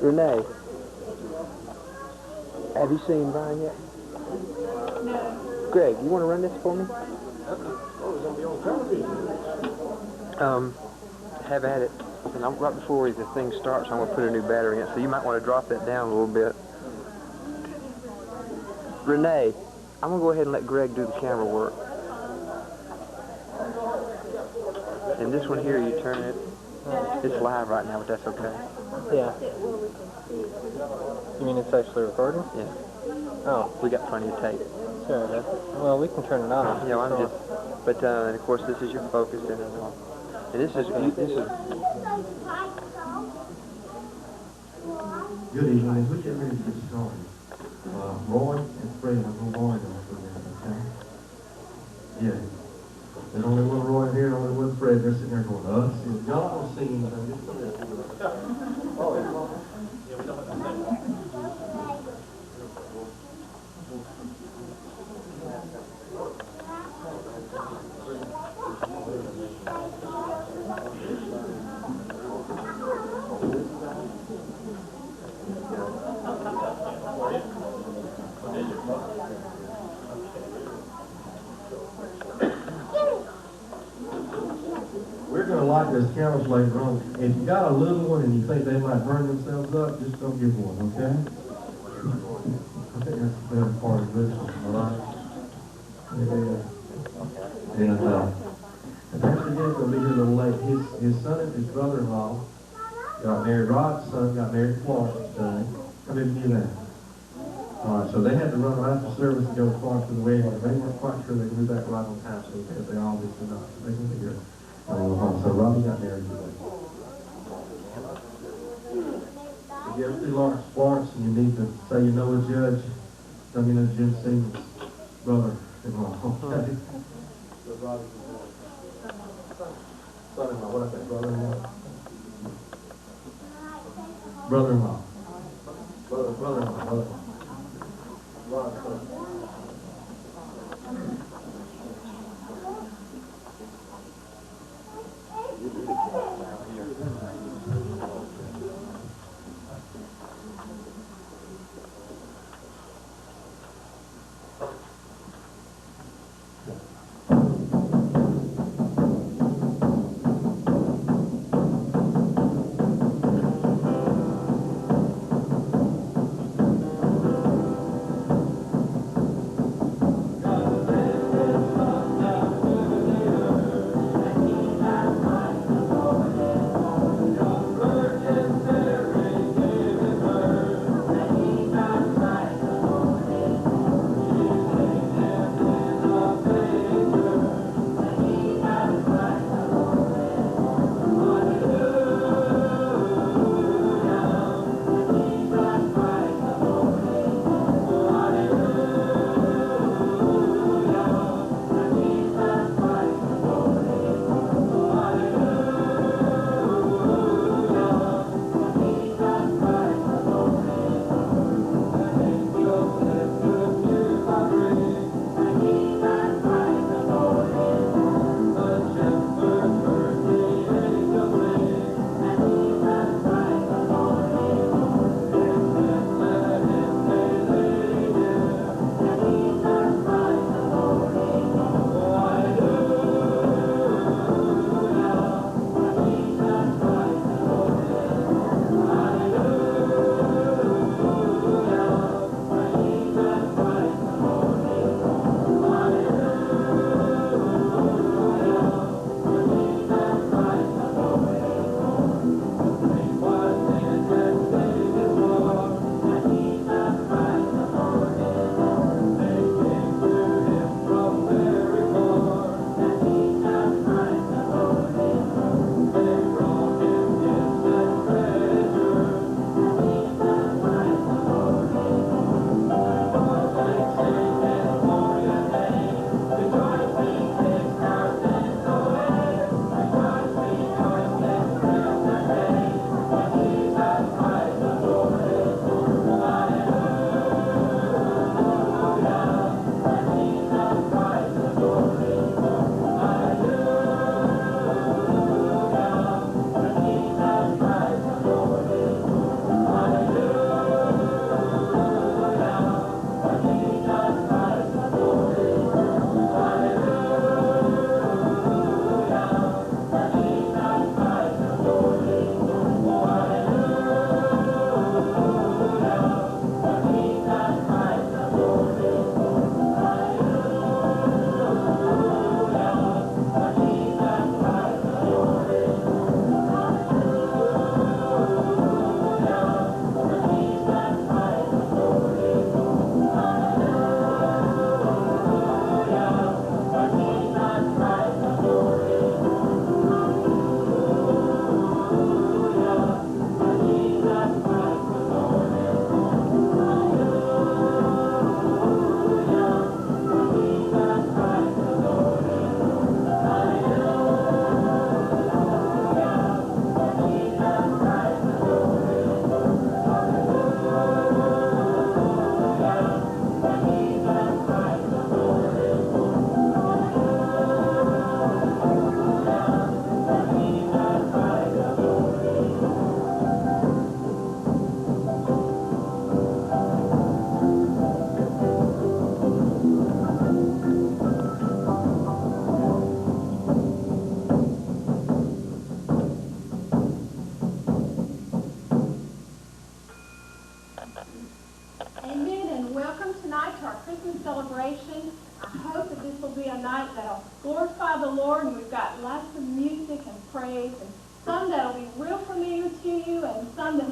Renee, have you seen Brian yet? No. Greg, you want to run this for me? Have at it. And right before the thing starts, I'm going to put a new battery in it, so you might want to drop that down a little bit. Renee, I'm going to go ahead and let Greg do the camera work. And this one here, you turn it. It's live right now, but that's okay. Yeah. You mean it's actually recording? Yeah. Oh. We got plenty of tape. Sure, that's it. Well, we can turn it on. Yeah, I'm just... But, and of course, this is your focus in it all. And this is... Good evening. As we get ready to get started, Roy and Fred, I'm going to warn them for that, okay? Yeah. There's only one Roy here and only one Fred. They're sitting there going, us? Y'all don't sing anything. Just come here. Oh, yeah, we don't have to sing. We're going to light this candles later on. If you got a little one and you think they might burn themselves up, just don't give one, okay? I think that's the better part of this one, all right? And Pastor Jim's going to be here a little late. His son and his brother-in-law got married. Rod's son got married in Florence today. How many of you knew that? All right, so they had to run right after service and go to Florence for the wedding. They weren't quite sure they could do that right on time, so they obviously not. They can be here. So Robbie got married today. If you ever see Florence and you need to say you know a judge, tell me know Jim Stevens' brother-in-law, okay? So Robbie's son-in-law, what I say, brother-in-law? Brother-in-law. Brother-in-law.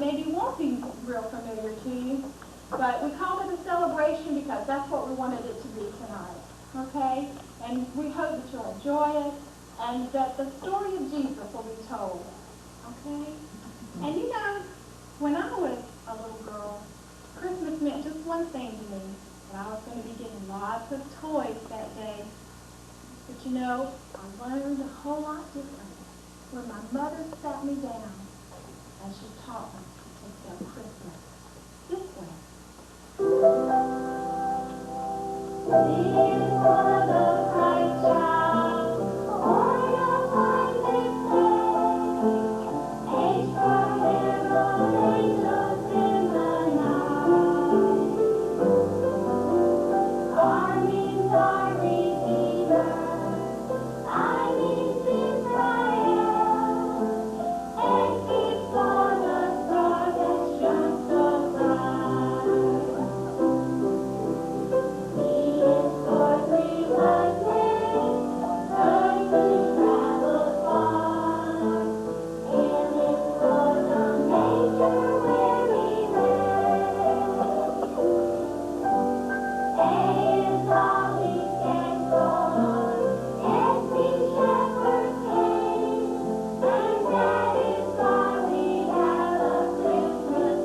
maybe won't be real familiar to you, but we called it a celebration because that's what we wanted it to be tonight, okay? And we hope that you'll enjoy it and that the story of Jesus will be told, okay? And you know, when I was a little girl, Christmas meant just one thing to me, and I was going to be getting lots of toys that day. But you know, I learned a whole lot different when my mother sat me down and she taught me to spell Christmas this way. This was the Christ child, born upon this day, age for herald angels in the night. Armies are Redeemer, I mean Israel, and He saw the star that shone so bright. He is for 3 was made, earthly traveled far, and lives for the manger where He lay. Is all we can go on, every shepherd came, and that is why we have a Christmas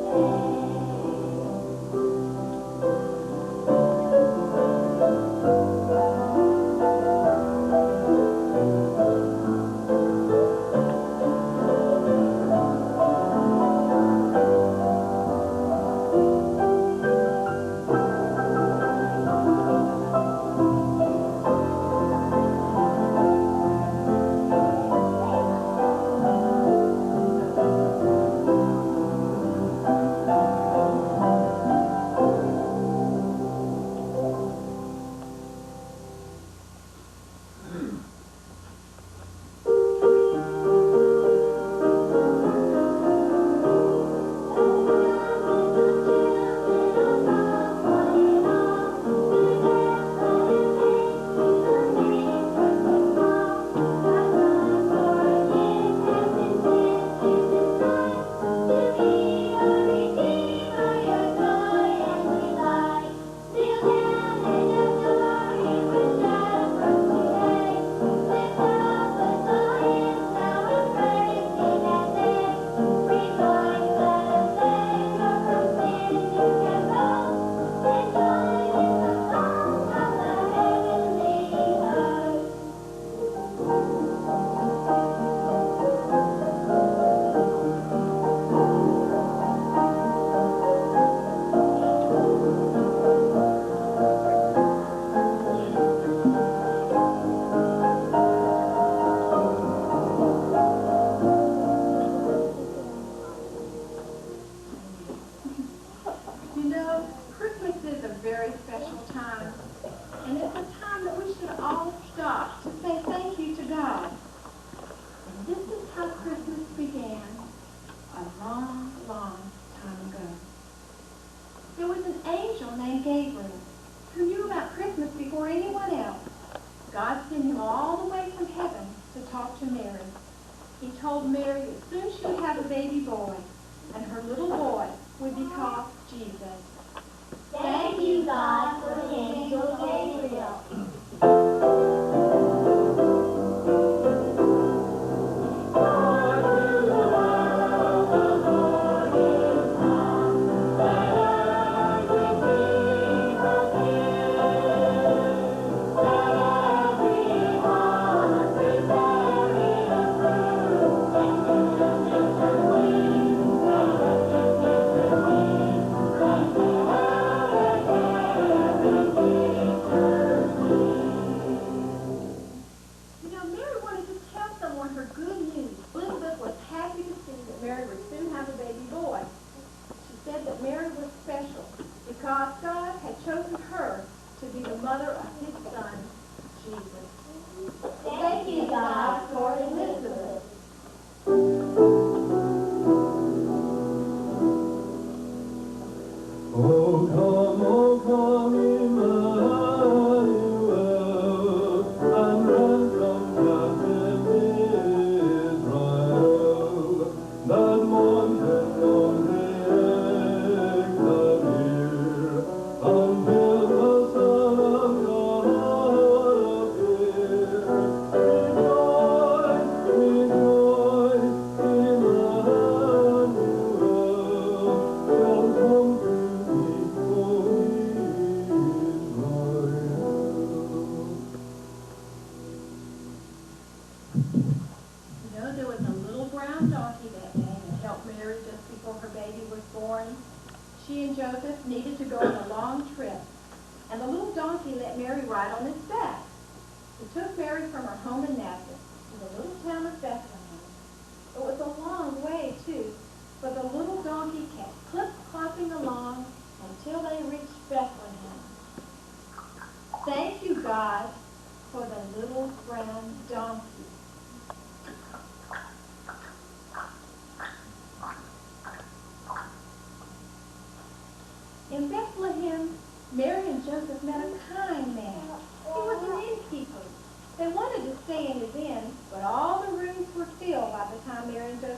That one before her baby was born. She and Joseph needed to go on a long trip, and the little donkey let Mary ride on its back. It took Mary from her home in Nazareth to the little town of Bethlehem. It was a long way, too, but the little donkey kept clip-clopping along until they reached Bethlehem. Thank you, God, for the little brown donkey. In Bethlehem, Mary and Joseph met a kind man. He was an innkeeper. They wanted to stay in his inn, but all the rooms were filled by the time Mary and Joseph